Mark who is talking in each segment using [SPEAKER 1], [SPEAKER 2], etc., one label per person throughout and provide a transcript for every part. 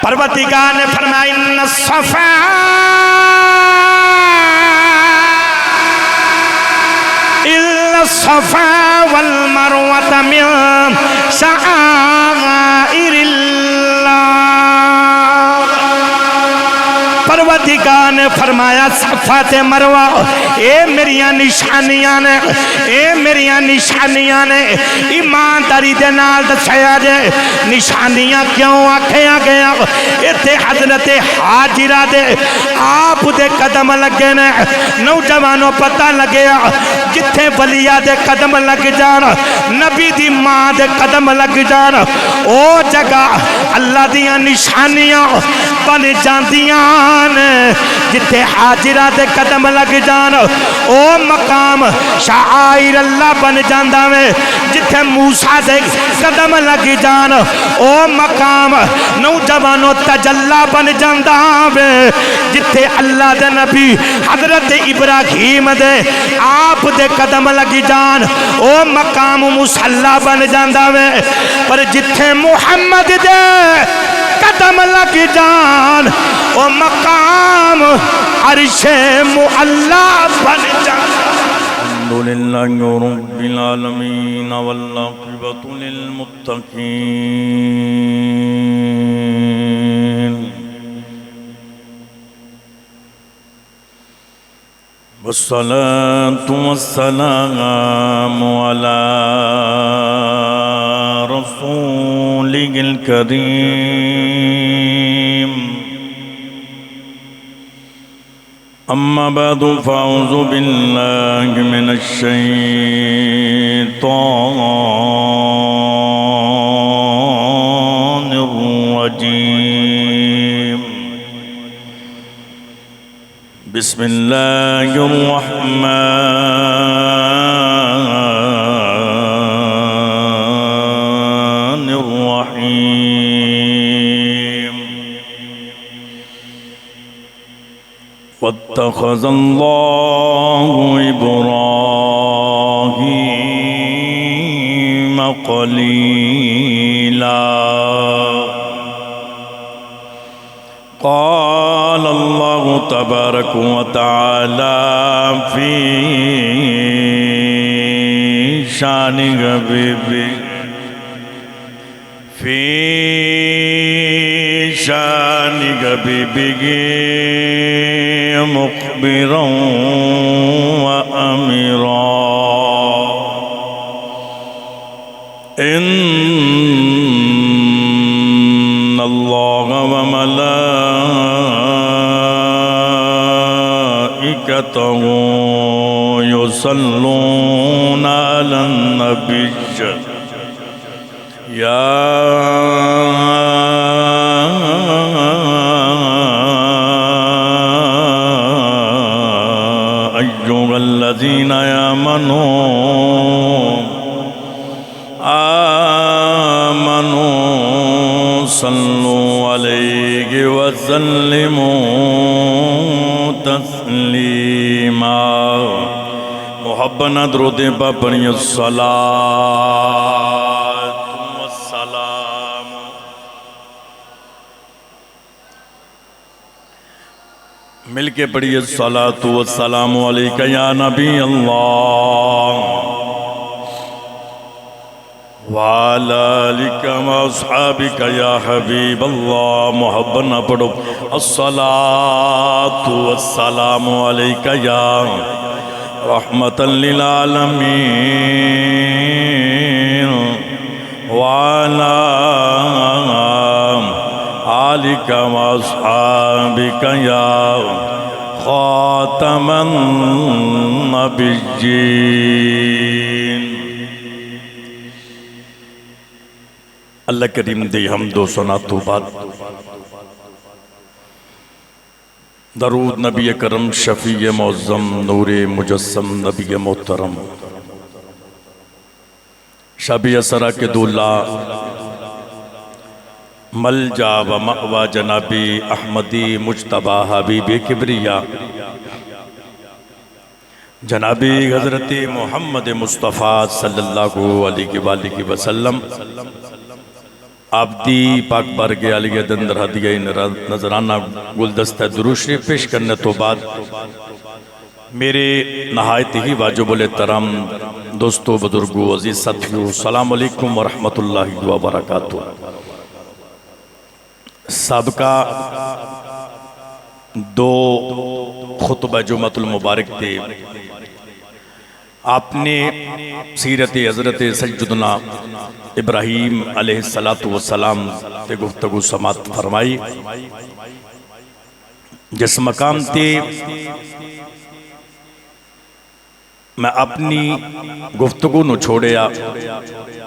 [SPEAKER 1] پروردگار نے فرمایا ان الصفا الا الصفا والمروة من شعائر اللہ۔ پروردگار نے فرمایا صفا تے مروہ اے میریاں نشانیاں نے، اے میریاں نشانیاں نے۔ ایمانداری دے نال دسیا جے نشانیاں کیوں آکھیا گیا؟ ایتھے حضرت حاجرہ دے آپ دے قدم لگے نے، نوجوانوں پتہ لگیا جتھے ولیہ دے قدم لگ جان، نبی دی ماں دے قدم لگ جان، او جگہ اللہ دیاں نشانیاں بن جاندیاں نے۔ جتھے حاجرہ دے قدم لگ جان او مقام شعائر اللہ بن جاندہ میں۔ جتھے موسیٰ دے قدم لگ جان او مقام نوجوانوں تجلہ بن جاندہ میں۔ جتھے اللہ دے نبی حضرت ابراہیم دے آپ دے قدم لگ جان او مقام مصلی بن جاندہ میں۔ پر جتھے محمد دے قدم لگ جان او مقام عرش معلا بن جان۔
[SPEAKER 2] الحمدللہ رب العالمین والعاقبۃ للمتقین والصلاة والسلام على رسوله الكريم أما بعد فأعوذ بالله من الشيطان الرجيم بسم الله الرحمن الرحيم واتخذ الله إبراهيم خليلا قال الله تبارك وتعالى في شان حبيبه مخبرا وأمرا إن الله وملائكته يصلون على النبي يا أيها الذين آمنوا صلوا عليه وسلموا تسليما۔ محبت درود پا پڑھیں الصلاة والسلام۔ مل کے پڑھیں الصلاة والسلام علیکہ یا نبی اللہ وعلى آلك وأصحابك يا حبيب الله۔ محبت نہ پڑھو الصلاة والسلام عليك يا رحمة للعالمين وعلى آلك وأصحابك يا خاتم النبيين۔ اللہ کریم دی حمد و ثنا تو بعد درود نبی کرم شفیع معظم نور مجسم نبی محترم شب اسرا کے دولا ملجا و مأوى جنابی احمدی مجتبہ حبیب کبریا جنابی حضرت محمد مصطفیٰ صلی اللہ علیہ وآلہ وسلم آبدی پاک بارگاہ عالیہ دے اندر ہدیہ نظرانہ گلدستہ درود شریف پیش کرنے تو بعد میرے نہایت ہی واجب الاحترام دوستو بزرگو عزیز ساتھیو السلام علیکم ورحمت اللہ وبرکاتہ۔ سابقہ دو خطبہ جمعۃ المبارک تھے، آپ نے سیرت حضرت سیدنا ابراہیم علیہ السلام تے گفتگو سماعت فرمائی، جس مقام تے میں اپنی گفتگو نو چھوڑیا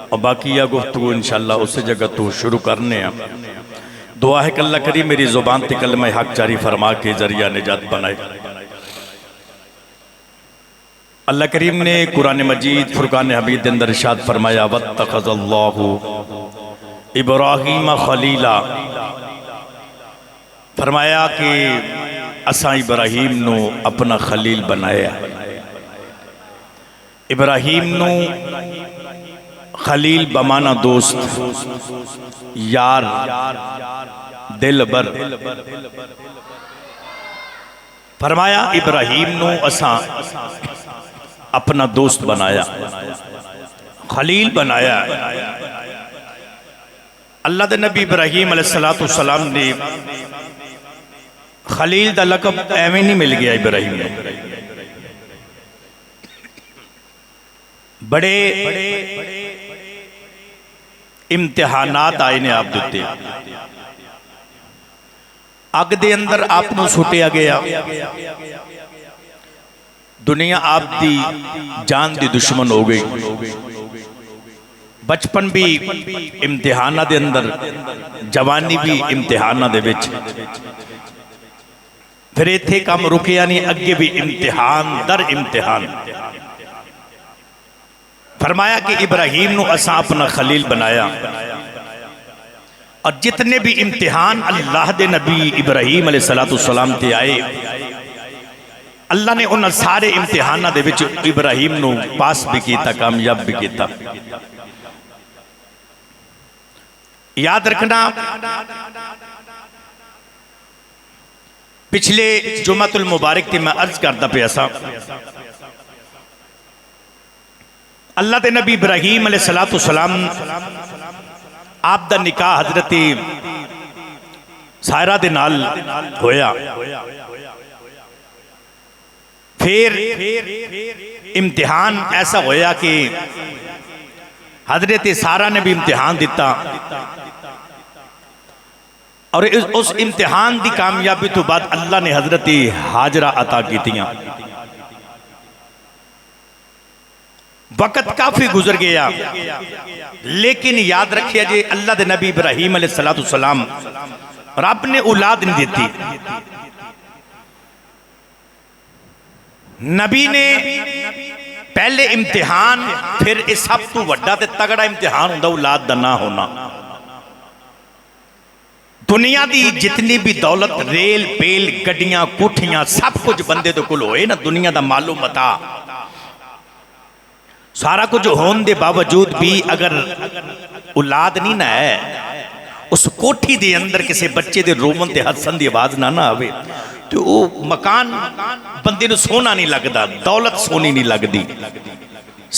[SPEAKER 2] اور باقی یہ گفتگو انشاءاللہ اس جگہ تو شروع کرنے ہیں۔ دعا ہے کہ اللہ کریم میری زبان تے کلمہ حق جاری فرما کے ذریعہ نجات بنائے۔ اللہ کریم نے قرآن مجید فرقان حمید دے اندر ارشاد فرمایا وَاتَّخَذَ اللَّهُ ابراہیم خلیلا، فرمایا کہ اساں ابراہیم نو اپنا خلیل بنایا۔ ابراہیم نو خلیل بمانا دوست، یار، دل بر، فرمایا ابراہیم نو اساں اپنا دوست بنایا، خلیل بنایا۔ اللہ دے نبی ابراہیم علیہ السلام نے خلیل دا لقب ایویں نہیں مل گیا ابراہیم نے، بڑے امتحانات آئے نے آپ دیتے، اگ دے اندر آپ نو سٹیا گیا، دنیا آپ دی جان دی دشمن ہو گئی، بچپن بھی امتحانہ دے اندر، جوانی بھی امتحانہ دے وچ، پھر ایتھے کام رکیا نہیں، اگے بھی امتحان در امتحان۔ فرمایا کہ ابراہیم نو اساں اپنا خلیل بنایا، اور جتنے بھی امتحان اللہ دے نبی ابراہیم علیہ السلام تے آئے، اللہ نے انہاں سارے امتحانہ دے وچ ابراہیم نو پاس بھی کیتا، کامیاب بھی کیتا۔ یاد رکھنا پچھلے جمعۃ المبارک تے میں عرض کرتا پہ ایسا، اللہ دے نبی ابراہیم علیہ السلام آپ دا نکاح حضرت سائرہ دے نال ہویا، پھر امتحان ایسا ہویا کہ حضرت سارہ نے بھی امتحان دیتا، اور اس امتحان دی کامیابی تو بعد اللہ نے حضرت حاجرہ عطا کی تیاں۔ وقت کافی گزر گیا، لیکن یاد رکھیا جے اللہ دے نبی ابراہیم علیہ السلام رب نے اولاد نہیں دیتی، نبی نے پہلے امتحان، پھر اس سب تو وڈا تے تگڑا امتحان ہوندا اولاد دا نہ ہونا۔ دنیا دی جتنی بھی دولت، ریل پیل، گڈیاں، کوٹھیاں، سب کچھ بندے تو کل ہوئے نا، دنیا دا مالو متا، سارا کچھ ہون دے باوجود بھی اگر اولاد نہیں نہ ہے، اس کوٹھی دے اندر کسے بچے دے رومن تے ہسن دی آواز نہ آوے، تو وہ مکان بندے نو سونا نہیں لگدا، دولت سونی نہیں لگدی۔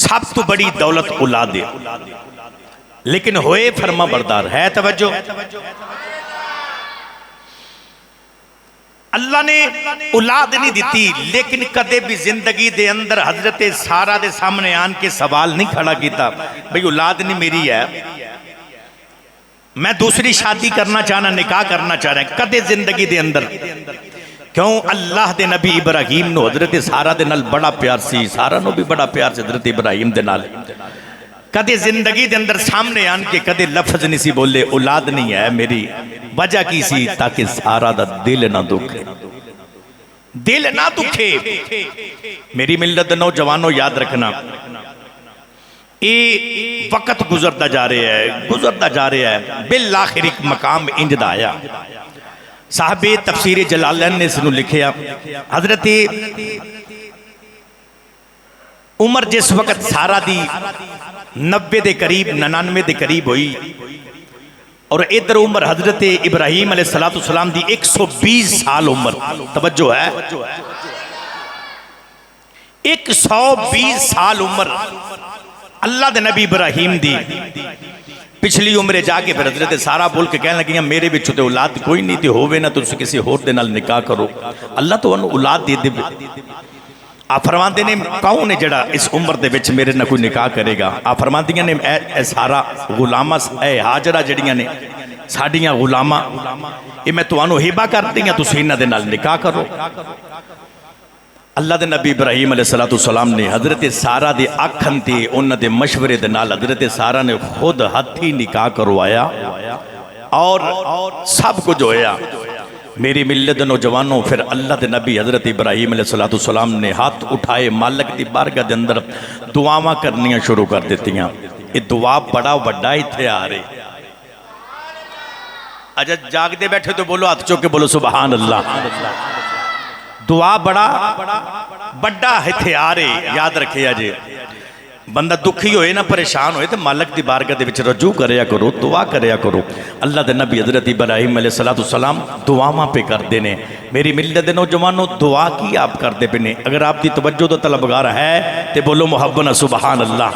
[SPEAKER 2] سب تو بڑی دولت اولاد ہے، لیکن ہوئے فرما بردار ہے۔ توجہ، اللہ نے اولاد نہیں دیتی، لیکن کدے بھی زندگی دے اندر حضرت سارہ دے سامنے آن کے سوال نہیں کھڑا کیتا بھئی اولاد نہیں میری ہے، میں دوسری شادی کرنا چاہنا، نکاح کرنا چاہ رہا ہے، کدے زندگی دے اندر۔ کیوں؟ اللہ دے نبی ابراہیم نو حضرت سارہ دے نال بڑا پیار سی، سارہ نو بھی بڑا پیار سی حضرت ابراہیم دے نال۔ کدے زندگی دے اندر سامنے آن کے کدے لفظ نہیں سی بولے اولاد نہیں ہے میری، وجہ کی سی؟ تاکہ سارہ دا دل نہ دکھے، دل نہ دکھے۔ میری ملت نوجوانوں یاد رکھنا، یہ وقت گزرتا جا رہا ہے، گزرتا جا رہا ہے، بالآخر ایک مقام انجد آیا۔ صاحب تفسیر جلالین نے اس نے لکھیا، حضرت عمر جس وقت سارہ دی 90 دے قریب 99 دے قریب ہوئی، اور ادھر عمر حضرت ابراہیم علیہ السلام دی 120 سال عمر، توجہ ہے 120 سال عمر اللہ دے نبی ابراہیم دی پچھلی عمرے جا کے پھر حضرت سارا بول کے کہنے لگی میرے بچوں تے اولاد کوئی نہیں تے ہووے نہ تو کسی اور دے نال نکاح کرو، اللہ تو انہوں اولاد دے دے۔ آپ فرماندے نے کون ہے جڑا اس عمر دے وچ میرے نہ کوئی نکاح کرے گا؟ آپ فرماندیاں نے اے سارا غلامہ اے ہاجرہ جڑیاں نے ساڈیاں غلامہ اے میں تانوں ہبہ کر دیاں تسی انہاں دے نال نکاح کرو۔ اللہ دے نبی ابراہیم علیہ السلام نے حضرت سارا دے آکھن تے انہاں دے مشورے دے نال حضرت سارا نے خود ہتھی نکاح کروایا اور سب کچھ ہویا۔ میری ملت نوجوانوں پھر اللہ دے نبی حضرت ابراہیم علیہ السلام نے ہاتھ اٹھائے مالک دی بارگاہ دے اندر دعاواں کرنیاں شروع کر دیتیاں۔ یہ دعا بڑا وڈا ایتھے آ رہے، اجا جاگ دے بیٹھے تو بولو ہاتھ چوک کے بولو سبحان اللہ۔ دعا بڑا بڑا ایتھے آ رہے، یاد رکھے جے بندہ دکھی ہوئے نہ پریشان ہوئے تو مالک دی بارگاہ دے وچ رجوع کریا کرو، دعا کریا کرو۔ اللہ دے نبی حضرت ابراہیم علیہ السلام دعاواں پہ کر دینے۔ میری ملت دے نوجوانوں دعا کی آپ کر دے پنے، اگر آپ دی توجہ تو طلبگار ہے تے بولو محبت سبحان اللہ۔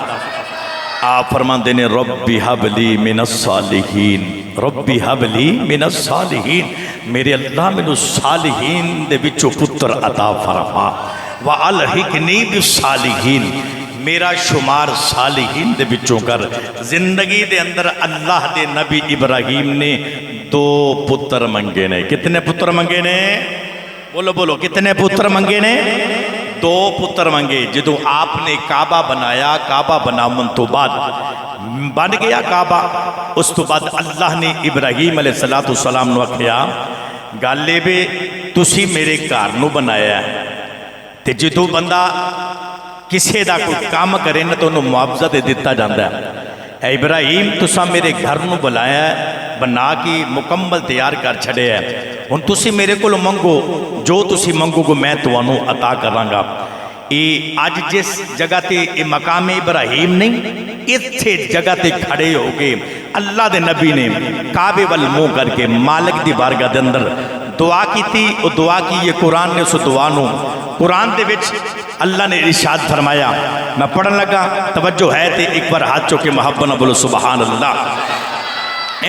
[SPEAKER 2] آپ فرمان دینے ربی حب لی من الصالحین، ربی حب لی من الصالحین، میرے اللہ من الصالحین دے بچو پتر عطا فرما، وَأَلْحِقْنِي بِالصَّالِحِينَ، میرا شمار صالحین دے بچوں کر۔ زندگی دے اندر اللہ دے نبی ابراہیم نے 2 پتر منگے نے۔ کتنے پتر منگے نے؟ بولو بولو کتنے پتر منگے نے؟ 2 پتر منگے۔ جدو آپ نے کعبہ بنایا، کعبہ بناون تو بعد بن گیا کعبہ، اس تو بعد اللہ نے ابراہیم علیہ السلام نو آکھیا گالے بے تسی میرے گھر نو بنایا ہے تے جدو بندہ کسے دا کوئی کام کرے نہ تو انہوں معاوضہ دے دیتا جاندہ ہے۔ اے ابراہیم تسا میرے گھر نو بلایا ہے، بنا کی مکمل تیار کر چھڑے ہے، ان تسی میرے کو منگو جو تسی منگو کو میں تو انہوں عطا کرانگا۔ آج جس جگہ تے مقام ابراہیم نہیں، اس جگہ تے کھڑے ہو گئے اللہ دے نبی نے کعبے والموں کر کے مالک دی بارگاہ دے اندر دعا کی تھی۔ وہ دعا کی یہ قرآن نے اس دعا نو قرآن دے وچ اللہ نے ارشاد فرمایا، میں پڑھن لگا توجہ ہے تے ایک بار ہاتھ چوکے محبت نہ بولو سبحان اللہ،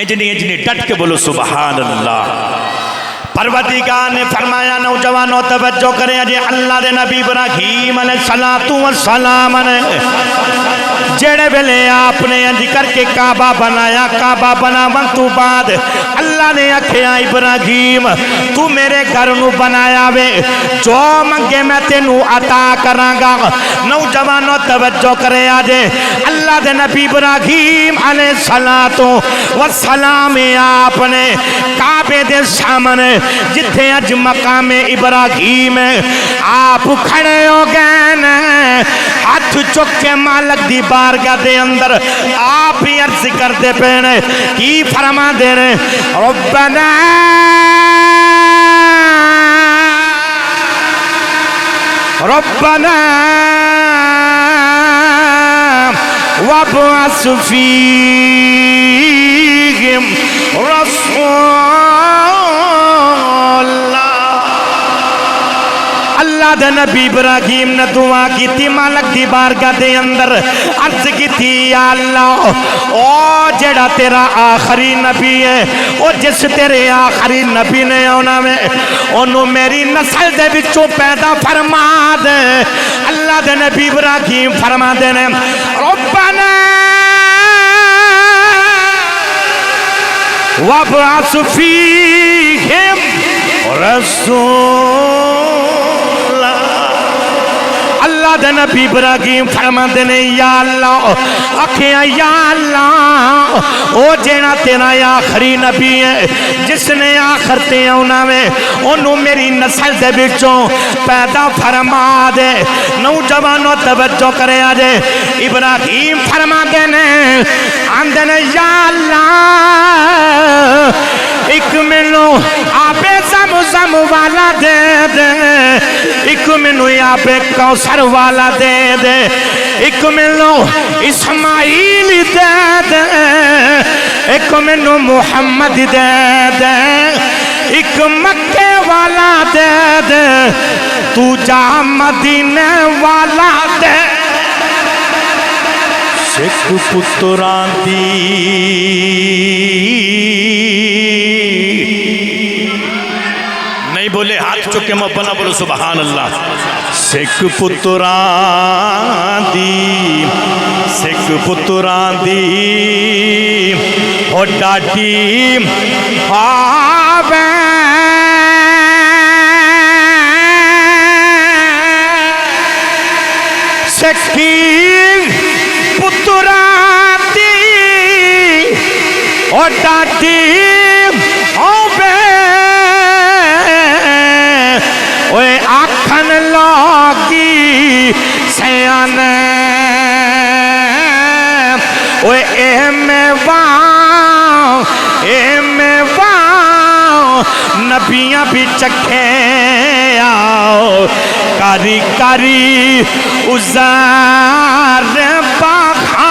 [SPEAKER 2] اجنی ڈٹ کے بولو سبحان اللہ۔ پروردگار نے فرمایا نوجوانوں توجہ کریں جی اللہ دے نبی ابراہیم علیہ السلام نے جڑے ویلے آپ نے انج کر کے کعبہ بنایا، کعبہ بناون تو بعد اللہ نے آکھیا ابراہیم تو میرے گھر نو بنایا وے، جو منگے میں تینو عطا کراں گا۔ نوجوانوں توجہ کرے آجے اللہ دے نبی ابراہیم علیہ السلام آپ نے کعبے دے سامنے جتھے اج مقام ابراہیم آپ کھڑے ہو گئے نا، ہاتھ چک کے مالک دی بارگاہ دے اندر آپ ہی عرض کرتے پینے کی فرما دے رہے ربنا ربنا وابعث فیہم رسولا۔ اللہ دے نبی ابراہیم نے دعا کی تھی مالک دی بارگاہ دے اندر عرض کی تھی یا اللہ او جڑا تیرا آخری نبی ہے، او جس تیرے آخری نبی نے ہونا میں انہوں میری نسل دے بچوں پیدا فرما دے۔ اللہ دے نبی ابراہیم فرما دے نے ربنا وابعث فیہم رسولا۔ اللہ دے نبی ابراہیم فرما دے نے یا اللہ آکھیا یا اللہ او جینا تیرا آخری نبی ہے جس نے آخر تے آنا میں انہوں میری نسل دے بچوں پیدا فرما دے۔ نوجوانوں توجہ کرے آجے ابراہیم فرما دے نے آندے نے یا اللہ ایک منو آبے زمزم والا دے دے، ایک منو آبے کوثر والا دے دے،
[SPEAKER 1] ایک مینو اسماعیل دے دے ایک مینو محمد دے دے ایک مکے والا دے دے تو جا مدینے والا دے
[SPEAKER 2] سکھ پتران دی نہیں بولے ہاتھ چکے مبنا بولو سبحان اللہ سکھ پتران دی سکھ پتران دی او ڈاٹی
[SPEAKER 1] آوے سکھی پتران دی او ڈاٹی آوے اوے آکھن لوگی سیانے اوے اے میں نبیاں بھی چکھے آؤ کاری کاری ازار باخان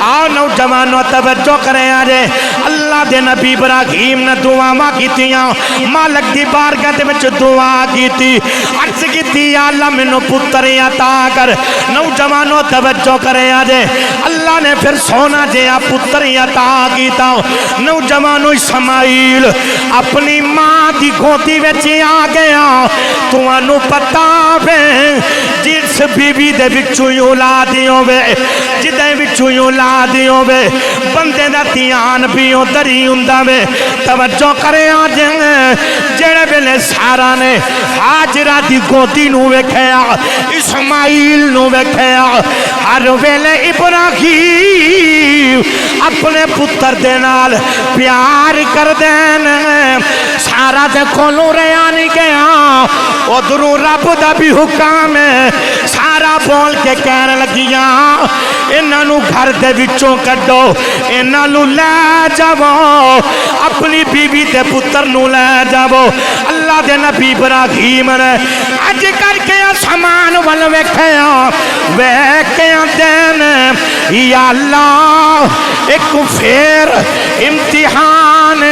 [SPEAKER 1] آؤ نوجوانوں توجہ کریں آجے اللہ دے نبی ابراہیم نے دعا کی تیاں مالک دی بارگاہ دے وچ دعا کی تی عرض کی تی اللہ منو پتر عطا کر نوجوانوں توجہ کریں آجے اللہ نے پھر سونا جیا پتر عطا کیتا نوجوانوں اسماعیل اپنی ماں دی گھوٹی وچ آ گیا تانوں پتہ وے جس بیوی دے وچوں اولاد ہوے جدے وچوں اولاد ہوے بندے دا دھیان بھی ادھر ہی ہوندا وے توجہ کرے آج جڑے ویلے سارا نے ہاجرہ دی گھوٹی نو ویکھیا اسماعیل نو ویکھیا ہر ویلے ابراہیم اپنے پتر دے نال پیار کر دین سارا دے کولوں رہیا نہیں گیا ادھروں رب دا بھی حکم ہے سارا بول کے کہنے لگیاں انہاں نو گھر دے وچوں کڈو انہاں نو لے جاؤ اپنی بیوی تے پتر نو لے جاؤ اللہ دے نبی ابراہیم نے اج کر کے آسمان ول ویکھیا ویکھیا دین یا اللہ ایک پھر امتحان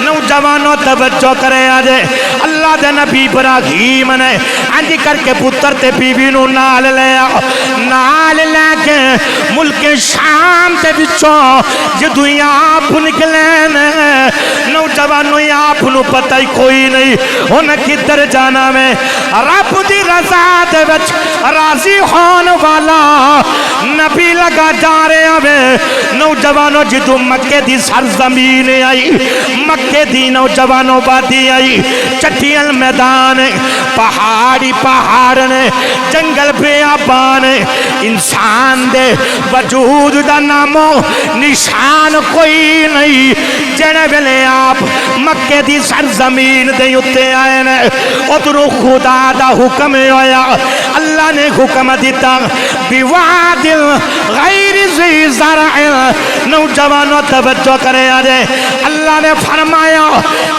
[SPEAKER 1] نوجوانوں توجہ کرے آجے اللہ دے نبی ابراہیم نے انج کر کے پتر تے بیوی نو نال لیا نال لے کے ملک شام تے وچوں جدوں آپ نکلے نوجوانوں آپ نو پتہ ہی کوئی نہیں ہن کدھر جانا میں رب دی رضا دے وچ راضی ہون والا نبی لگا جا رہے ہیں نوجوانوں جدوں مکے دی سرزمین آئی مکے دی نوجوانوں بادی آئی چٹیل میدان پہاڑی پہاڑ نے جنگل بیابان انسان دے وجود دا نامو نشان کوئی نہیں جنے ویلے آپ مکے دی سرزمین دے اتے آئے نے ادھروں خدا دا حکم ہویا اللہ نے حکم دیتا بواد غیر ذی زرع نوجوانوں توجہ کرے آجے اللہ نے فرمایا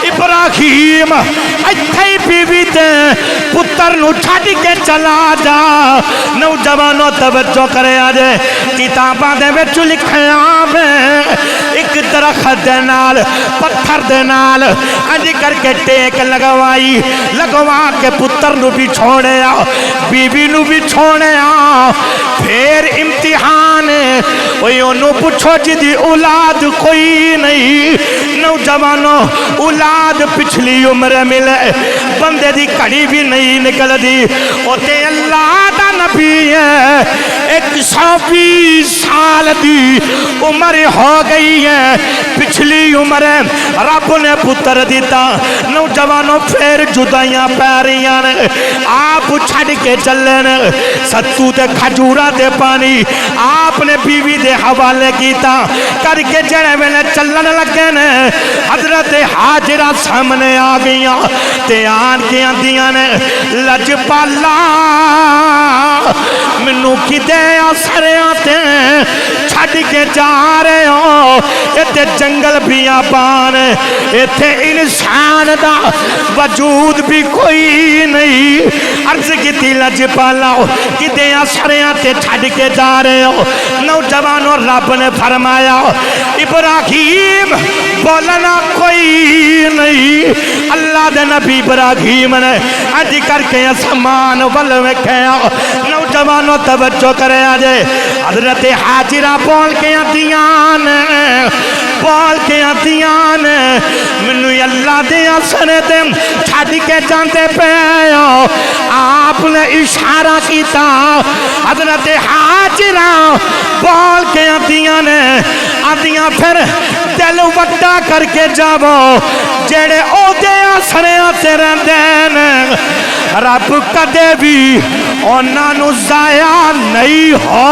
[SPEAKER 1] ابراہیم اتھائی بیوی تے پتر نو چھاڑ کے چلا جا نوجوانوں توجہ کرے آجے کتاباں دے وچ لکھیا وے ایک درخت دے نال پتھر دے نال انج کر کے ٹیک لگوائی لگوا کے پتر نو بھی چھوڑیا بیوی نو بھی چھوڑیا پھر امتحان انہوں پوچھو جدی اولاد کوئی نہیں نوجوانوں اولاد پچھلی عمر ملے بندے دی کڑی بھی نہیں نکل دی اوتے اللہ دا نبی ہے 120 سال دی عمر ہو گئی ہے پچھلی عمر رب نے پتر دیتا نوجوانوں پھر جدائیاں پیریاں آپ چھڑ کے چلے ستو تے کھجورا تے پانی آپ نے بیوی دے حوالے کیتا کر کے جڑے ویلے چلن لگے نے حضرت حاجرہ سامنے آ گئیاں تے آن کے آندیاں نے لجپالا مینوں کدے آسریاں تے چھڈ کے جا رہے ہو ایتھے جنگل بیابان ایتھے انسان دا وجود بھی کوئی نہیں عرض کیتی لجپالا کدے آسریاں تے چھڈ کے جا رہے ہو نوجوانوں رب نے فرمایا ابراہیم بولنا کوئی نہیں اللہ دے نبی ابراہیم نے اج کر کے آسمان ول ویکھیا نوجوانوں توجہ کرے آجے حضرت حاجرہ بول کے آدیاں مینوں اللہ دے آسرے تے چھڈ کے جاندے پے آپ نے اشارہ کیتا حضرت حاجرہ بول کے آدیاں پھر دل وڈا کر کے جاؤ جڑے عہدے آسریاں تے رہندے نے رب کدے بھی انہاں نوں ضائع نہیں ہو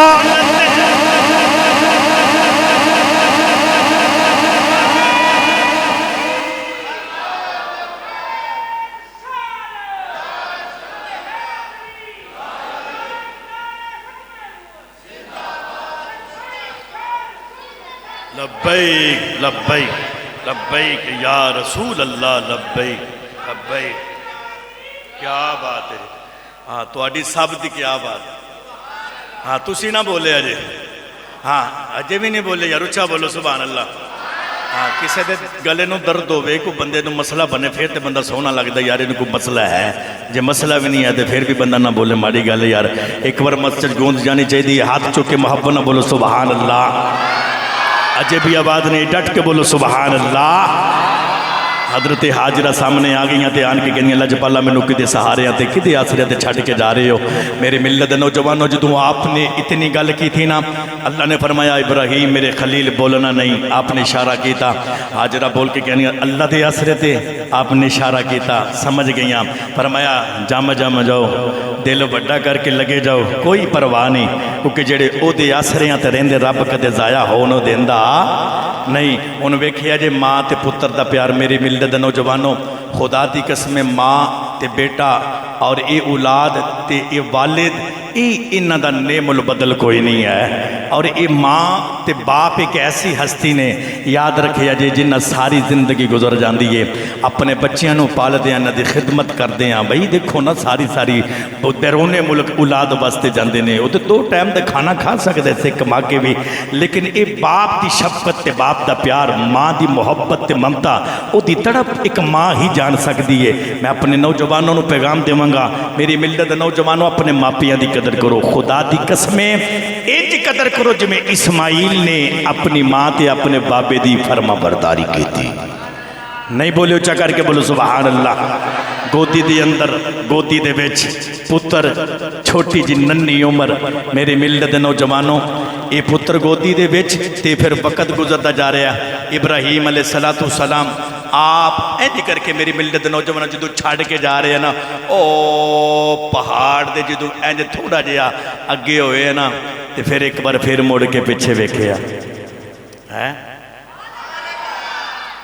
[SPEAKER 2] لبیک لبیک لبیک یا رسول اللہ لبیک لبیک کیا بات ہے ہاں تواڈی سب دی کیا بات ہاں تسی نہ بولے اجے ہاں اجے بھی نہیں بولے یار اچھا بولو سبحان اللہ ہاں کسے دے گلے نو درد ہوئے کوئی بندے نو مسئلہ بنے پھر تے بندہ سونا لگتا یار انہوں کوئی مسئلہ ہے جے مسئلہ بھی نہیں ہے تے پھر بھی بندہ نہ بولے ماڑی گل یار ایک بار مسجد گونج جانی چاہیے ہاتھ چوک کے محبت نہ بولو سبحان اللہ اجے بھی آواز نہیں ڈٹ کے بولو سبحان اللہ حضرت حاجرہ سامنے آ گئی تے آن کے کہنی اللہ جپالا میں نکدے سہارے تے کدے آسرے تے چھڑ کے جا رہے ہو میرے ملت نوجوانوں جدوں آپ نے اتنی گل کی تھی نا اللہ نے فرمایا ابراہیم میرے خلیل بولنا نہیں آپ نے اشارہ کیتا حاجرہ بول کے کہنی اللہ دے آسرے تے آپ نے اشارہ کیتا سمجھ گئیاں فرمایا جام جاؤ دل وڈا کر کے لگے جاؤ کوئی پرواہ نہیں کیونکہ جڑے او دے آسریاں تے رہندے رب کدے ضائع ہونو دیندا نہیں انہوں ویکھیا جے ماں تے پتر دا پیار میری ملت دے نوجوانوں خدا دی قسم ماں تے بیٹا اور اے اولاد تے اے والد انہاں دا نعم البدل کوئی نہیں ہے اور اے ماں تے باپ ایک ایسی ہستی نے یاد رکھیا جے جنہ ساری زندگی گزر جاندی ہے اپنے بچیاں نو پال دیاں نہ دی خدمت کر دیاں بھئی دیکھو نا ساری بیرون ملک اولاد واسطے جاندے نے وہ تے 2 ٹائم تے کھانا کھا سکدے سے کما کے بھی لیکن اے باپ دی شفقت تے باپ دا پیار ماں دی محبت تے ممتا او دی تڑپ ایک ماں ہی جان سکدی ہے میں اپنے نوجوانوں نو پیغام دیواں گا میری ملت دے نوجوانوں اپنے ماپیاں دی قدر کرو خدا دی قسمیں انج قدر کرو جویں اسماعیل نے اپنی ماں تے اپنے بابے دی فرما برداری کی تھی نہیں بولے اچھا کر کے بولو سبحان اللہ گودی دے اندر گودی دے وچ پتر چھوٹی جی ننی عمر میرے ملت دے نوجوانوں اے پتر گودی دے وچ تے پھر وقت گزرتا جا رہا ابراہیم علیہ السلام آپ اینج کر کے میری ملت دے نوجوان جدو چھاڑ کے جا رہے ہیں نا او پہاڑ دے جدو اینج تھوڑا جیا اگے ہوئے ہیں نا تے پھر ایک بار پھر موڑ کے پیچھے ویکھیا ہے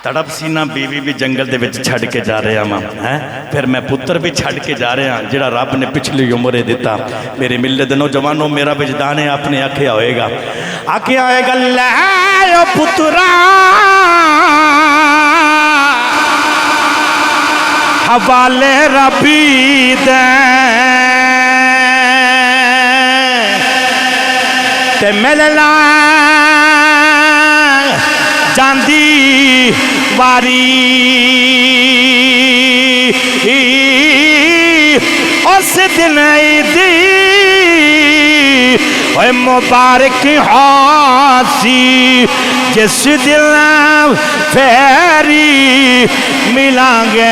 [SPEAKER 2] تڑپ سینہ بیوی بھی جنگل دے وچ چھڑ کے جا رہے ہیں پھر میں پتر بھی چھڑ کے جا رہے ہیں جڑا رب نے پچھلی عمرے دیتا میرے ملت دے نوجوانوں میرا وجدان ہے آپ نے آکھیا ہوئے گا لے او پترا حوالے ربی دے تے ملنا جاندی واری اس دن عیدی اے مبارک ہاسی جس دن پھیری ملیں گے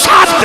[SPEAKER 1] 7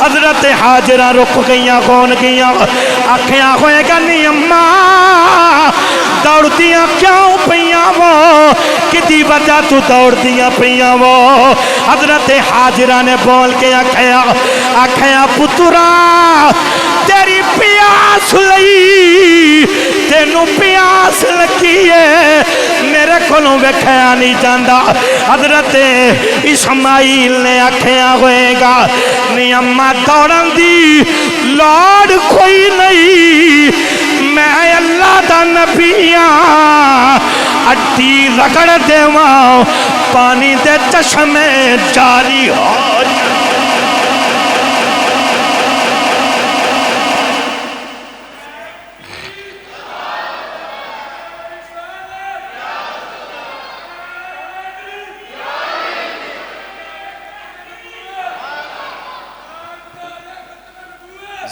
[SPEAKER 1] حضرت حاجرہ رک گئیاں کون گئیاں آکھیاں ہوئے گا نہیں اماں دوڑ دیاں کیوں پئیاں وہ کدی وجہ تو دوڑ دیاں پئیاں وہ حضرت حاجرہ نے بول کے آکھیا پترا تیری پیاس لئی تینوں پیاس لگی ہے میرے کولوں ویکھیا نہیں جاندا حضرت اسماعیل نے آکھیا ہوئے گا نہیں اماں دوڑن دی لوڑ کوئی نہیں میں اللہ دا نبی ہاں اٹھی رگڑ دیواں پانی دے چشمے جاری ہو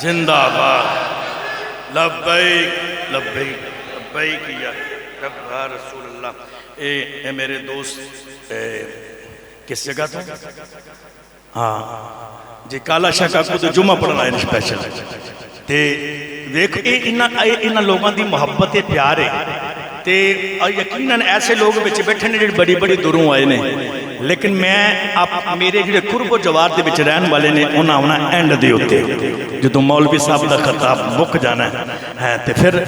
[SPEAKER 2] زندہ باد لبیک لبیک لبیک یا رب رسول اللہ اے میرے دوست کس جگہ تھا ہاں جی کالا شاہ کا کو تو جمعہ پڑھنا ہے اسپیشل تے دیکھ انہاں لوگاں دی محبت پیار ہے تے یقیناً ایسے لوگ بچے بیٹھے نے بڑی بڑی دوروں آئے نے لیکن میں میرے جڑے قرب و جوار دے بچ رہن والے نے انہاں ہونا اینڈ دے ہوتے جدو مولوی صاحب دا خطاب مک جانا ہے تے پھر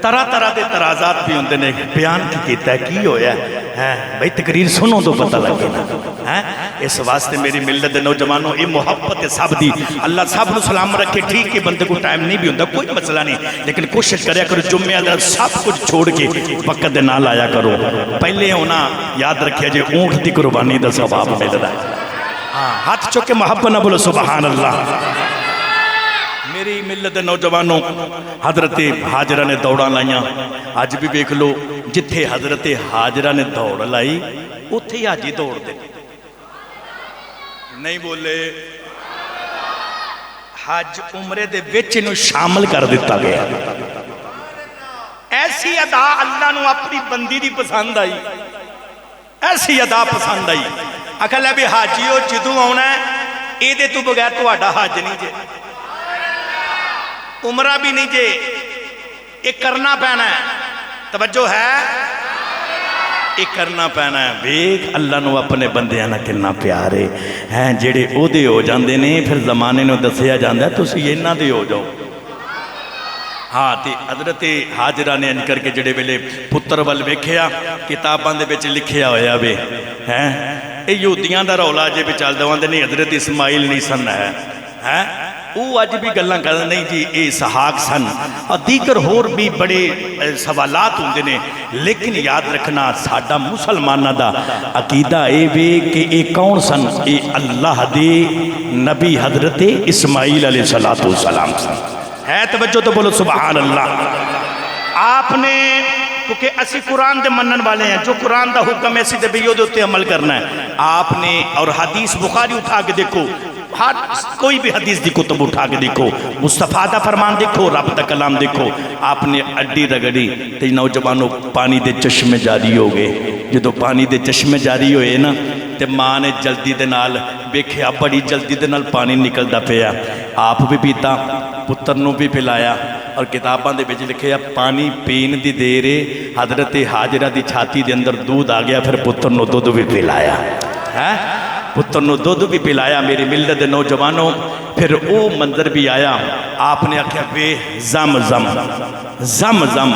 [SPEAKER 2] طرح طرح دے ترازات بھی ہوندے نے بیان کی کیتا ہے کی ہویا ہے بھئی تقریر سنو تو پتہ لگے نا اس واسطے میری ملت دے نوجوانوں یہ محبت سب دی اللہ صاحب نو سلام رکھے ٹھیک ہے بندے کو ٹائم نہیں بھی ہوندہ کوئی مسئلہ نہیں لیکن کوشش کریا کرو جمعہ در سب کچھ چھوڑ کے وقت دے نال آیا کرو پہلے ہونا یاد رکھیا جے اونٹ دی قربانی دا ثواب مل رہا ہے ہاتھ چکے محبت نہ بولو سبحان اللہ میری ملت نوجوانوں حضرت حاجرہ نے دوڑاں لائیاں آج بھی دیکھ لو جتھے حضرت حاجرہ نے دوڑ لائی اتھے ہی حاجی دوڑ دے نہیں بولے حج عمرے دے وچ انہوں شامل کر دیتا گیا ایسی ادا اللہ نو اپنی بندی دی پسند آئی ایسی ادا پسند آئی اکھل ہے بھی حاجیو جدو ہونا ہے اے دے تو بغیر تو آڈا حاج نہیں جے عمرہ بھی نہیں جے ایک کرنا پہنا ہے توجہ ہے ایک کرنا پہنا ہے بیک اللہ نو اپنے بندے آنا کلنا پیارے ہیں جیڑے او دے ہو جاندے نے پھر زمانے نو دسیا جاندہ ہے تو اسی یہ نہ دے ہو جاؤ ہاں تے حضرت حاجرہ نے انج کر کے جڑے ویلے پتر وال ویکھیا کتاباں دے وچ لکھیا ہویا وے ہیں اے یہودیاں دا رولا جے وچ چل دواندے نہیں حضرت اسماعیل نہیں سن ہے ہیں وہ اج بھی گلاں کردے نہیں جی اے اسحاق سن اور دیگر ہور بھی بڑے سوالات ہوندے نے لیکن یاد رکھنا ساڈا مسلماناں دا عقیدہ اے وے کہ اے کون سن اے اللہ دے نبی حضرت اسماعیل علیہ السلام سن ہے توجہ تو بولو سبحان اللہ آپ نے کیونکہ اسی قرآن دے منن والے ہیں جو قرآن دا حکم ایسی دے بیو دے ہوتے عمل کرنا ہے آپ نے اور حدیث بخاری اٹھا کے دیکھو کوئی بھی حدیث دی کتب اٹھا کے دیکھو مصطفیٰ دا فرمان دیکھو رب دا کلام دیکھو آپ نے اڈی رگڑی تے نوجوانوں پانی دے چشمے جاری ہو گئے جدو پانی دے چشمے جاری ہوئے نا تے ماں نے جلدی دے نال بیکھیا بڑی جلدی دے نال پانی نکل دا پیا آپ بھی پیتا پتر نو بھی پلایا اور کتاباں دے وچ لکھیا پانی پین دی دیرے حضرت حاجرہ دی چھاتی دے اندر دودھ آ گیا پھر پتر نو دودھ بھی پلایا پتر نو دودھ بھی پلایا میری ملت دے نوجوانوں پھر او منظر بھی آیا آپ نے آکھیا بے زم زم زم زم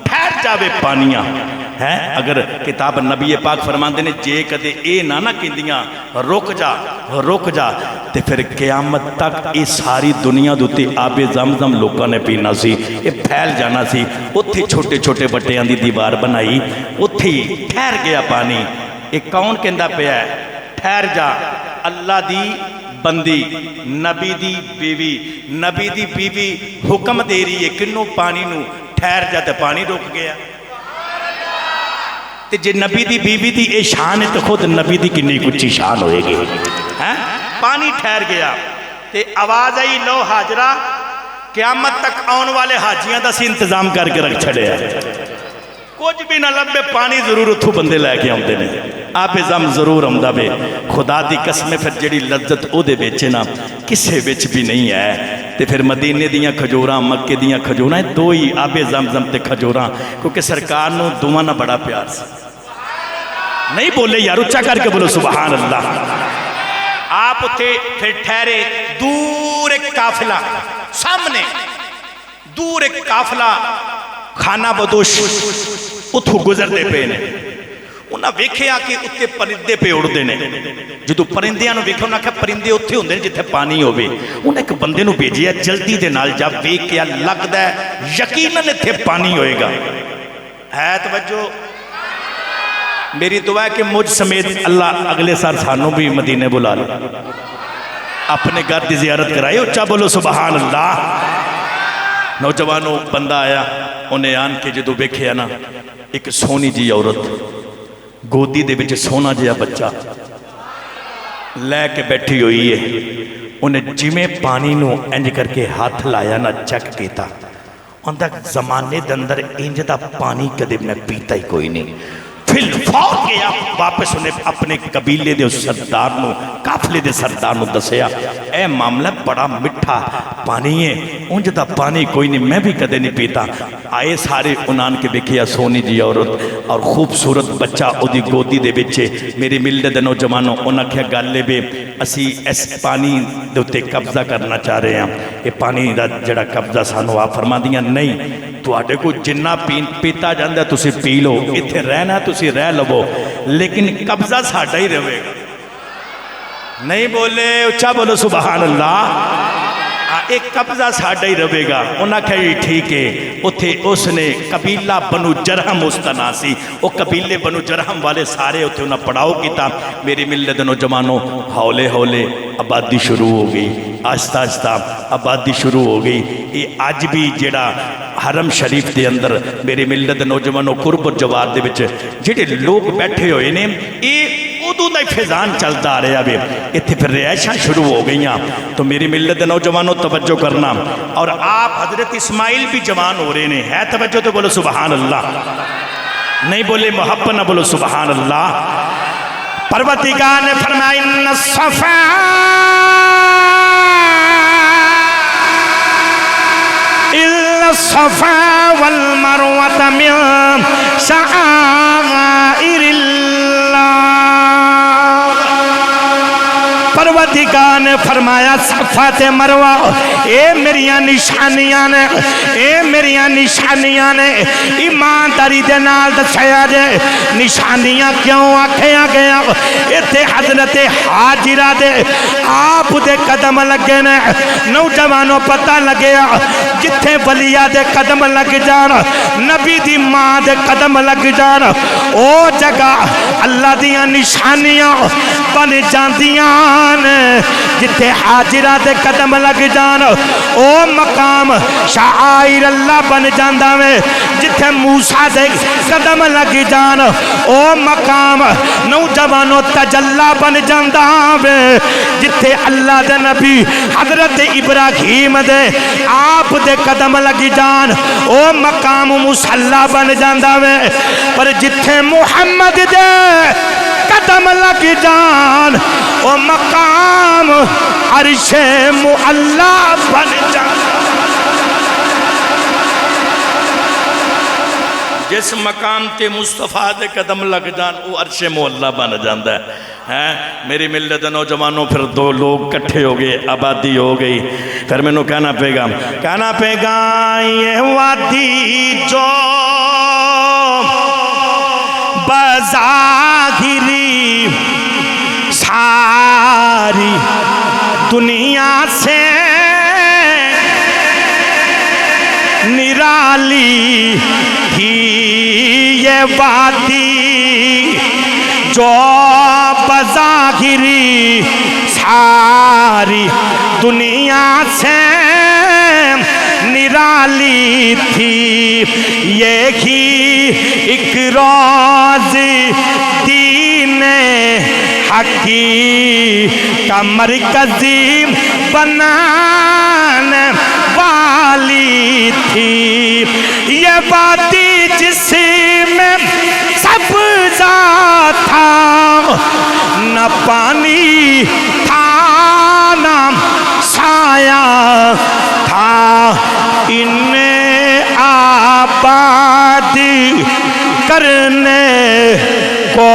[SPEAKER 2] ٹھہر جاوے پانیاں ہے اگر کتاب نبی پاک فرماندے نے جے کدے اے نہ کہندیاں رک جا تے پھر قیامت تک اے ساری دنیا دوتے آب زمزم لوگوں نے پینا سی اے پھیل جانا سی اتھے چھوٹے چھوٹے بٹیاں دی دیوار بنائی اتھے ٹھہر گیا پانی اے کون کہندا پیا ہے ٹھہر جا اللہ دی بندی نبی دی بیوی حکم دے رہی ہے کنوں پانی نو ٹھہر جا تے پانی رک گیا تے جے نبی دی بیوی دی اے شان ہے تو خود نبی دی کنی کچھی شان ہوئے گی پانی ٹھہر گیا تے آواز آئی لو حاجرہ قیامت تک آن والے حاجیاں دا سی انتظام کر کے رکھ چھڑے ہیں کچھ بھی نہ لبے پانی ضرور اتھو بندے لے کے آمدے نہیں آب زم ضرور آمدا وے خدا دی قسم پھر جڑی لذت او دے وچ نا کسے وچ بھی نہیں ہے تے پھر مدینے دیاں کھجوراں مکے دیاں کھجوراں دو ہی آب زمزم تے کھجوراں کیونکہ سرکار نو دوواں نہ بڑا پیار سی نہیں بولے یار اچھا کر کے بولو سبحان اللہ آپ اتھے پھر ٹھہرے دور ایک قافلہ سامنے دور ایک قافلہ خانہ بدوش اتھو گزر دے پہ نے انہاں ویکھیا کہ اتھے پرندے پہ اڑ دے نے جدو پرندیاں نو ویکھیا انہاں کہ پرندے اتھے ہوندے نے جتھے پانی ہوئے انہاں ایک بندے نو بھیجیا جلدی دے نال جب ویکھیا لگدا ہے یقیناً اتھے پانی ہوئے گا ہے توجہ میری دعا ہے کہ مجھ سمیت اللہ اگلے سال سانوں بھی مدینے بلا لے اپنے گھر دی زیارت کرائے اچھا بولو سبحان اللہ نوجوانوں بندہ آیا انہیں آن کے جدو بیکھے نا ایک سونی جی عورت گودی دے بچے سونا جیا بچہ لے کے بیٹھی ہوئی ہے انہیں جمیں پانی نو انج کر کے ہاتھ لایا نا چک کیتا اندھا زمانے دندر انج دا پانی کدے میں پیتا ہی کوئی نہیں پھر فور گیا واپس انہیں اپنے قبیلے دے سردار نو قافلے دے سردار نو دسیا اے معاملہ بڑا مٹھا پانی ہے انج دا پانی کوئی نہیں میں بھی کدے نہیں پیتا آئے سارے انان کے دیکھیا سونی جی عورت اور خوبصورت بچہ او دی گودی دے بچے میری ملت دے نوجوانوں انہاں کیا گالے بے اسی اس پانی دے اتے قبضہ کرنا چاہ رہے ہیں یہ پانی دا جڑا قبضہ سانو آپ فرما دیا نہیں تو آٹے کو جنہ پیتا جاندہ تُسی پی لو اتھے رہنا تُسی رہ لو لیکن قبضہ ساٹھا ہی رہے گا نہیں بولے اچھا بولو سبحان اللہ ایک قبضہ ساٹھا ہی رہے گا انہاں کہا ٹھیک ہے اتھے اس نے قبیلہ بنو جرہم استناسی وہ قبیلے بنو جرہم والے سارے اتھے انہاں پڑھاؤ کی تا میری ملت نوجوانوں ہولے ہولے آبادی شروع ہو گئی آہستہ آہستہ آبادی شروع ہو گئی یہ آج بھی جڑا حرم شریف دے اندر میری ملت نوجوانوں قرب و جوار دے بچے جڑے لوگ بیٹھے ہوئے نے یہ ادو دا فیضان چلتا آ رہا ہے اتھے پھر رہائشاں شروع ہو گئی تو میری ملت نوجوانوں توجہ کرنا اور آپ حضرت اسماعیل بھی جوان ہو رہے ہیں ہے توجہ تو بولو سبحان اللہ نہیں بولے محبت نہ بولو سبحان اللہ پروردگار نے فرمایا ان الصفا الصفا والمروة من شعائر پروردگار نے فرمایا صفا تے مروہ اے میریاں نشانیاں نے اے میریاں نشانیاں نے ایمانداری دے نال دسیا جے نشانیاں کیوں آکھیا گیا ایتھے حضرت حاجرہ دے آپ دے قدم لگے نے نوجوانوں پتہ لگیا جتھے ولیہ دے قدم لگ جان نبی دی ماں دے قدم لگ جان او جگہ اللہ دیاں نشانیاں بن جاندیاں جتھے حاجرہ دے قدم لگ جان او مقام شعائر اللہ بن جاندہ میں جتھے موسیٰ دے قدم لگ جان او مقام نوجوانوں تجلہ بن جاندہ میں جتھے اللہ دے نبی حضرت ابراہیم دے آپ دے قدم لگ جان او مقام مصلی بن جاندہ میں پر جتھے محمد دے قدم لگ جان او مقام عرش معلا بن جان جس مقام تے مصطفیٰ دے قدم لگ جان وہ عرش معلا بن جاندہ ہے میری ملت نوجوانوں پھر دو لوگ کٹھے ہو گئے آبادی ہو گئی پھر میں نو کہنا پے گا یہ وادی جو بظاہری ساری دنیا سے نرالی تھی یہ وادی جو بظاہری ساری دنیا سے نرالی تھی یہی ایک روز دین حقی کا مرکزی بنانے والی تھی یہ وادی جس میں سبزہ تھا
[SPEAKER 1] نہ پانی تھا نہ سایہ تھا انہیں آباد کرنے کو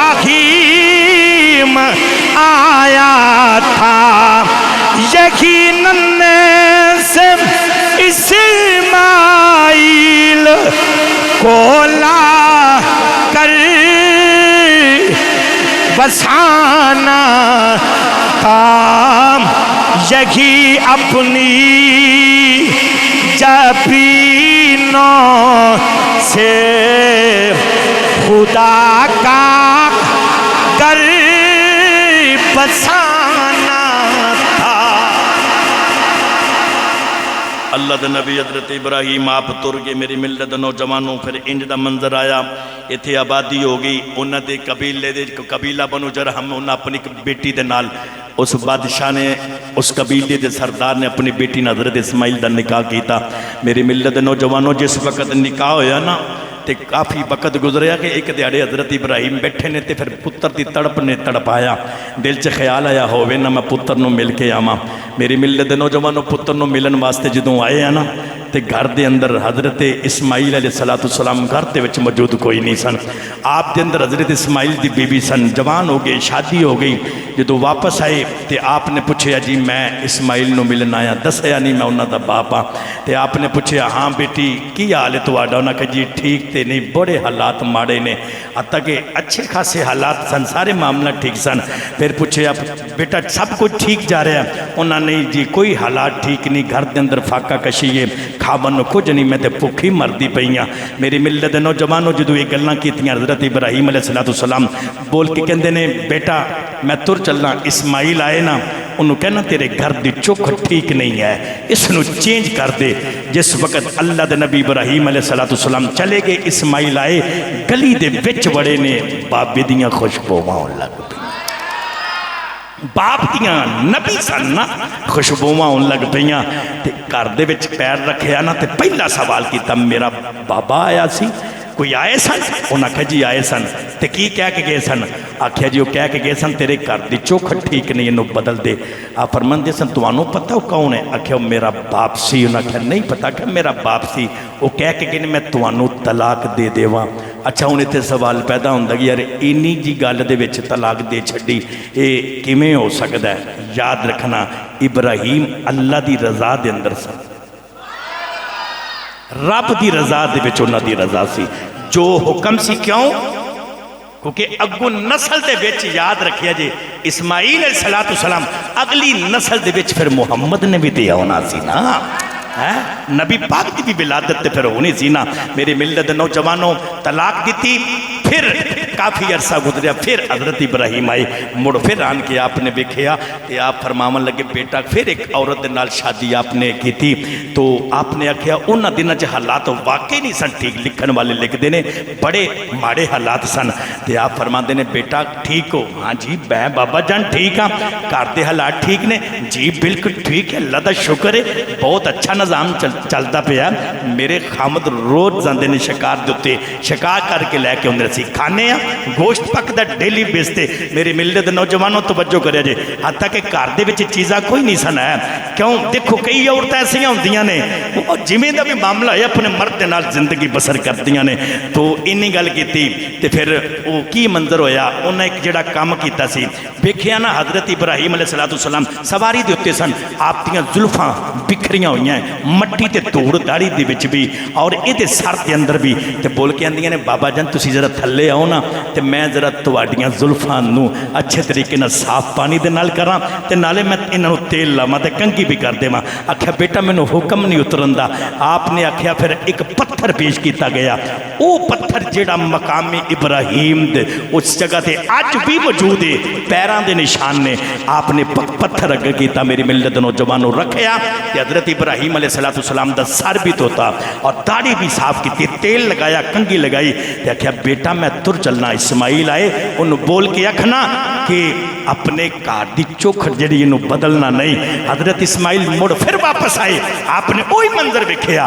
[SPEAKER 1] ابراہیم آیا تھا یقیناً سے اسماعیل کو لا کر بسانا تھا یہی اپنی جبینوں سے خدا کا گھر بسانا تھا۔
[SPEAKER 2] اللہ دے نبی حضرت ابراہیم آپ تر گئے، میری ملت نوجوانوں پھر انج دا منظر آیا، اتھے آبادی ہو گئی، انہاں دے قبیلے دے قبیلہ بنو جرہم، انہاں اپنی بیٹی دے نال اس بادشاہ نے اس قبیلے دے سردار نے اپنی بیٹی نے حضرت اسماعیل دا نکاح کیتا۔ میری ملت نوجوانوں جس وقت نکاح ہویا نا تے کافی وقت گزریا کہ ایک دیہڑے حضرت ابراہیم بیٹھے نے تے پھر پتر دی تڑپ نے تڑپایا، دل چ خیال آیا ہووے نا میں پتر نو مل کے آواں۔ میری ملت دے نوجوانوں پتر نو ملن واسطے جدوں آئے ہیں نا تے گھر دے اندر حضرت اسماعیل علیہ السلام گھر دے وچ موجود کوئی نہیں سن۔ آپ دے اندر حضرت اسماعیل دی بی بی سن، جوان ہو گئی، شادی ہو گئی۔ جدوں واپس آئے تے آپ نے پوچھیا جی میں اسماعیل نو ملن آیا، دسیا نہیں میں انہاں دا باپ ہاں۔ تے آپ نے پوچھیا ہاں بیٹی کی حال ہے تہاڈا؟ انہاں کہا جی ٹھیک تے نہیں، بڑے حالات ماڑے نے، حتیٰ کہ اچھے خاصے حالات سن، سارے معاملہ ٹھیک سن۔ پھر پوچھے آپ بیٹا سب کچھ ٹھیک جا رہا ہے؟ انہاں نہیں جی کوئی حالات ٹھیک نہیں، گھر دے اندر فاقہ کشی ہے، کھاون کچھ نہیں، میں تے بھوکھی مردی پئیاں۔ میری ملت نوجوانوں جدوں یہ گلاں کیتیاں حضرت ابراہیم علیہ السلام بول کے کہندے نے بیٹا میں تر چلنا، اسماعیل آئے نا انہوں کہنا تیرے گھر دی چوکھ ٹھیک نہیں ہے، اس نو چینج کر دے۔ جس وقت اللہ دے نبی ابراہیم علیہ السلام چلے گئے، اسماعیل آئے، گلی دے وچ بڑے نے بابے دیاں خوشبوواں ہون لگ پئیاں، باپ دیاں نبی سن نا خوشبوواں ہون لگ پئیاں۔ تے گھر دے وچ پیر رکھیا نا تے پہلا سوال کیتا میرا بابا آیا سی، کوئی آئے سن؟ انہاں کہا جی آئے سن۔ تے کی کہہ کے گئے سن؟ آکھیا جی وہ کہہ کے گئے سن تیرے گھر دی چوکھ ٹھیک نہیں، انہوں بدل دے۔ آپ فرماندے سن تانوں پتہ ہو کون ہے؟ آکھیا میرا باپ سی۔ انہاں کہا نہیں پتہ کہ میرا باپ سی، وہ کہہ کے گئے میں تانوں طلاق دے دیواں۔ اچھا ہن تے سوال پیدا ہوندا کہ یار اینی جی گل دے وچ طلاق دے چھڈی اے کیویں ہو سکدا ہے؟ یاد رکھنا ابراہیم اللہ دی رضا دے اندر سن، رب دی رضا دے وچ انہاں دی رضا سی، جو حکم سی کیوں؟ کیونکہ اگو نسل دے وچ یاد رکھیا جے اسماعیل علیہ السلام اگلی نسل دے وچ پھر محمد نے بھی تے ہونا سی نا، نبی پاک دی بھی ولادت تے پھر ہونی سی نا۔ میری ملت نوجوانوں طلاق دیتی، پھر کافی عرصہ گزریا، پھر حضرت ابراہیم آئے، مڑ پھر آن کے آپ نے دیکھیا کہ آپ فرماون لگے بیٹا پھر ایک عورت دے نال شادی آپ نے کی تھی، تو آپ نے آکھیا انہاں دناں چ حالات واقعی نہیں سن ٹھیک، لکھن والے لکھ دینے بڑے ماڑے حالات سن۔ تے آپ فرماندے نے بیٹا ٹھیک ہو؟ ہاں جی میں بابا جان ٹھیک ہاں۔ گھر دے حالات ٹھیک نے؟ جی بالکل ٹھیک ہے، اللہ دا شکر ہے، بہت اچھا نظام چلتا پیا۔ میرے خامد روز جاندے نے شکار دے اوتے، شکار کر کے لے کے اندر سی کھانے ہیں، گوشت پکدا ڈیلی بیستے۔ میری ملت نوجوانوں توجہ کرے جے، حتیٰ کہ گھر دے وچ چیزاں کوئی نہیں سن ہے، کیوں دیکھو کئی عورتیں ایسیاں ہوندیاں نے وہ جویں دا بھی معاملہ ہے اپنے مرد دے نال زندگی بسر کردیاں نے۔ تو اینی گل کیتی تے پھر وہ کی منظر ہویا، انہیں ایک جڑا کام کیتا سی، ویکھیا نا حضرت ابراہیم علیہ السلام سواری دے اوتے سن، آپ دیاں زلفاں بکھریاں ہوئیاں مٹی تے دھوڑ داڑھی دے وچ بھی اور اے دے سر دے اندر بھی، تے بول کے آندیاں نے بابا جان تسی ذرا تھلے آؤ نا تے میں ذرا تواڈیاں زلفاں نو اچھے طریقے نال صاف پانی دے نال کراں تے نالے میں انہاں نو تیل لاواں تے کنگھی بھی کر دیواں۔ آکھیا بیٹا مینوں حکم نہیں اترن دا۔ آپ نے آکھیا پھر ایک پتھر پیش کیتا گیا، او پتھر جیڑا مقام ابراہیم دے اس جگہ تے اج بھی موجود ہے، پیراں دے نشان نے۔ آپ نے پتھر اگے کیتا، میری ملت نوجوانوں رکھیا تے حضرت ابراہیم علیہ السلام دا سر بھی دھوتا اور داڑھی بھی صاف کی، تیل لگایا، کنگھی لگائی تے آکھیا بیٹا میں تر چلنا۔ اسماعیل آئے انہوں بول کے آکھنا کہ اپنے گھر دی چوکھ جڑی انہوں بدلنا نہیں۔ حضرت اسماعیل مڑ پھر واپس آئے، آپ نے وہی منظر ویکھیا،